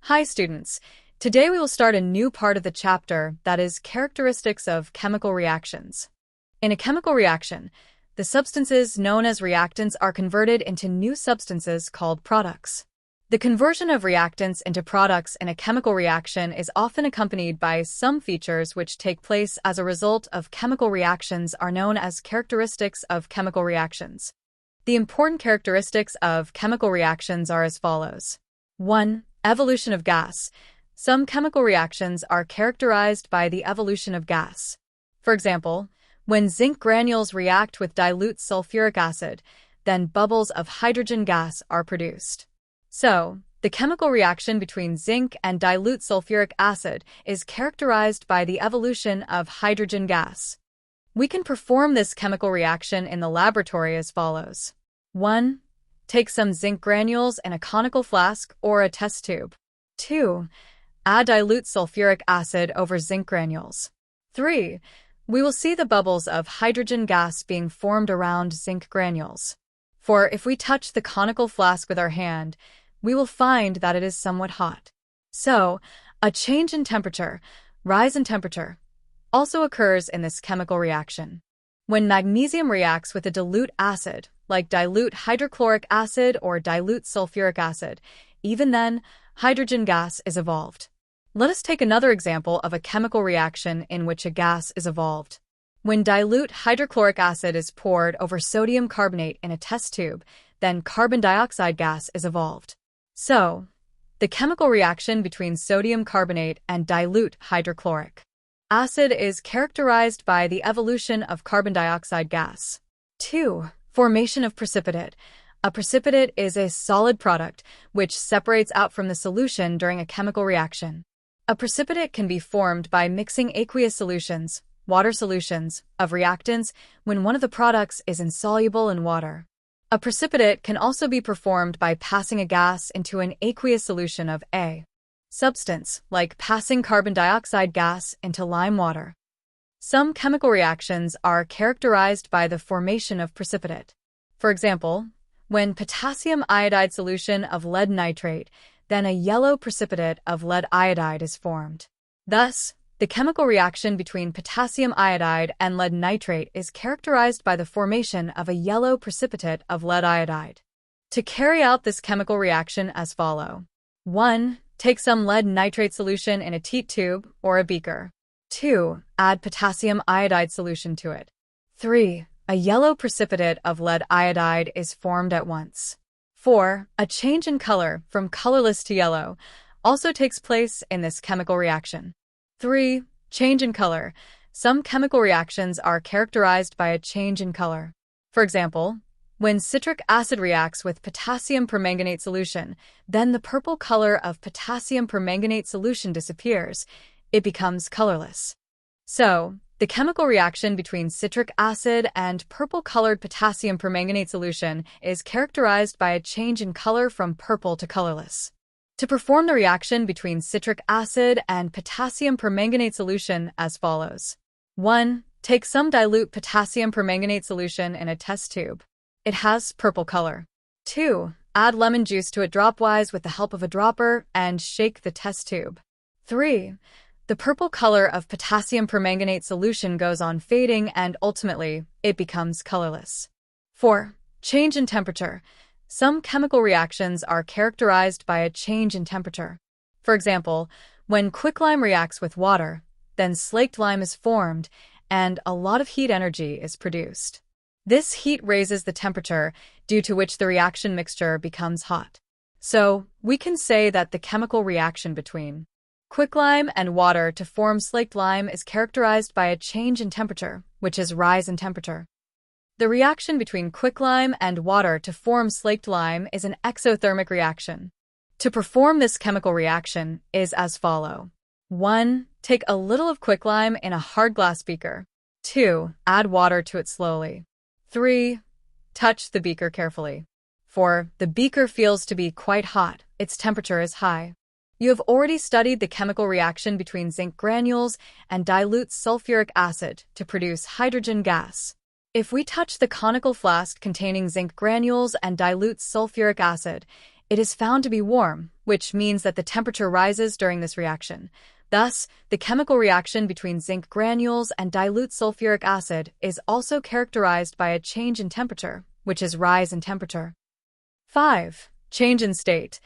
Hi students. Today we will start a new part of the chapter that is characteristics of chemical reactions. In a chemical reaction, the substances known as reactants are converted into new substances called products. The conversion of reactants into products in a chemical reaction is often accompanied by some features which take place as a result of chemical reactions are known as characteristics of chemical reactions. The important characteristics of chemical reactions are as follows. 1. Evolution of gas. Some chemical reactions are characterized by the evolution of gas. For example, when zinc granules react with dilute sulfuric acid, then bubbles of hydrogen gas are produced. So, the chemical reaction between zinc and dilute sulfuric acid is characterized by the evolution of hydrogen gas. We can perform this chemical reaction in the laboratory as follows. 1. Take some zinc granules in a conical flask or a test tube. 2. Add dilute sulfuric acid over zinc granules. 3. We will see the bubbles of hydrogen gas being formed around zinc granules. 4. If we touch the conical flask with our hand, we will find that it is somewhat hot. So, a change in temperature, rise in temperature, also occurs in this chemical reaction. When magnesium reacts with a dilute acid, like dilute hydrochloric acid or dilute sulfuric acid, even then, hydrogen gas is evolved. Let us take another example of a chemical reaction in which a gas is evolved. When dilute hydrochloric acid is poured over sodium carbonate in a test tube, then carbon dioxide gas is evolved. So, the chemical reaction between sodium carbonate and dilute hydrochloric acid is characterized by the evolution of carbon dioxide gas. 2. Formation of precipitate. A precipitate is a solid product which separates out from the solution during a chemical reaction. A precipitate can be formed by mixing aqueous solutions, water solutions, of reactants when one of the products is insoluble in water. A precipitate can also be performed by passing a gas into an aqueous solution of a substance, like passing carbon dioxide gas into lime water. Some chemical reactions are characterized by the formation of precipitate. For example, when potassium iodide solution of lead nitrate, then a yellow precipitate of lead iodide is formed. Thus, the chemical reaction between potassium iodide and lead nitrate is characterized by the formation of a yellow precipitate of lead iodide. To carry out this chemical reaction as follow. 1. Take some lead nitrate solution in a teat tube or a beaker. 2. Add potassium iodide solution to it. 3. A yellow precipitate of lead iodide is formed at once. 4. A change in color from colorless to yellow also takes place in this chemical reaction. 3. Change in color. Some chemical reactions are characterized by a change in color. For example, when citric acid reacts with potassium permanganate solution, then the purple color of potassium permanganate solution disappears. It becomes colorless. So, the chemical reaction between citric acid and purple-colored potassium permanganate solution is characterized by a change in color from purple to colorless. To perform the reaction between citric acid and potassium permanganate solution as follows. 1. Take some dilute potassium permanganate solution in a test tube. It has purple color. 2. Add lemon juice to it dropwise with the help of a dropper and shake the test tube. 3. The purple color of potassium permanganate solution goes on fading and ultimately, it becomes colorless. 4. Change in temperature. Some chemical reactions are characterized by a change in temperature. For example, when quicklime reacts with water, then slaked lime is formed and a lot of heat energy is produced. This heat raises the temperature, due to which the reaction mixture becomes hot. So, we can say that the chemical reaction between quicklime and water to form slaked lime is characterized by a change in temperature, which is rise in temperature. The reaction between quicklime and water to form slaked lime is an exothermic reaction. To perform this chemical reaction is as follow. 1. Take a little of quicklime in a hard glass beaker. 2. Add water to it slowly. 3. Touch the beaker carefully. 4. The beaker feels to be quite hot, its temperature is high. You have already studied the chemical reaction between zinc granules and dilute sulfuric acid to produce hydrogen gas. If we touch the conical flask containing zinc granules and dilute sulfuric acid, it is found to be warm, which means that the temperature rises during this reaction. Thus, the chemical reaction between zinc granules and dilute sulfuric acid is also characterized by a change in temperature, which is rise in temperature. 5. Change in state.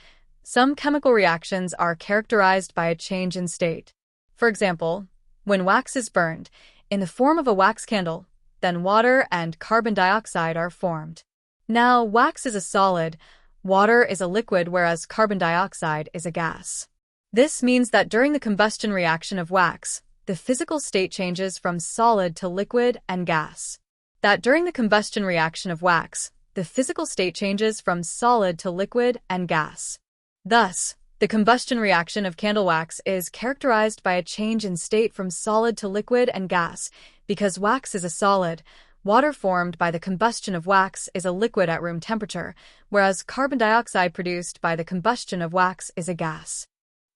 Some chemical reactions are characterized by a change in state. For example, when wax is burned in the form of a wax candle, then water and carbon dioxide are formed. Now, wax is a solid, water is a liquid, whereas carbon dioxide is a gas. This means that during the combustion reaction of wax, the physical state changes from solid to liquid and gas. That during the combustion reaction of wax, the physical state changes from solid to liquid and gas. Thus, the combustion reaction of candle wax is characterized by a change in state from solid to liquid and gas. Because wax is a solid, water formed by the combustion of wax is a liquid at room temperature, whereas carbon dioxide produced by the combustion of wax is a gas.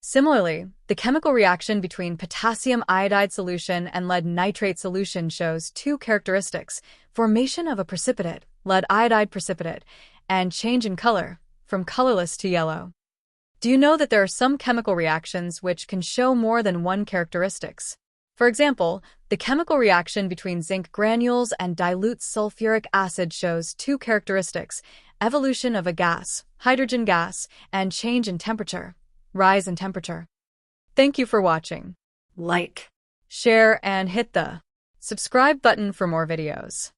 Similarly, the chemical reaction between potassium iodide solution and lead nitrate solution shows two characteristics: formation of a precipitate, lead iodide precipitate, and change in color, from colorless to yellow. Do you know that there are some chemical reactions which can show more than one characteristics? For example, the chemical reaction between zinc granules and dilute sulfuric acid shows two characteristics: evolution of a gas, hydrogen gas, and change in temperature, rise in temperature. Thank you for watching. Like, share, and hit the subscribe button for more videos.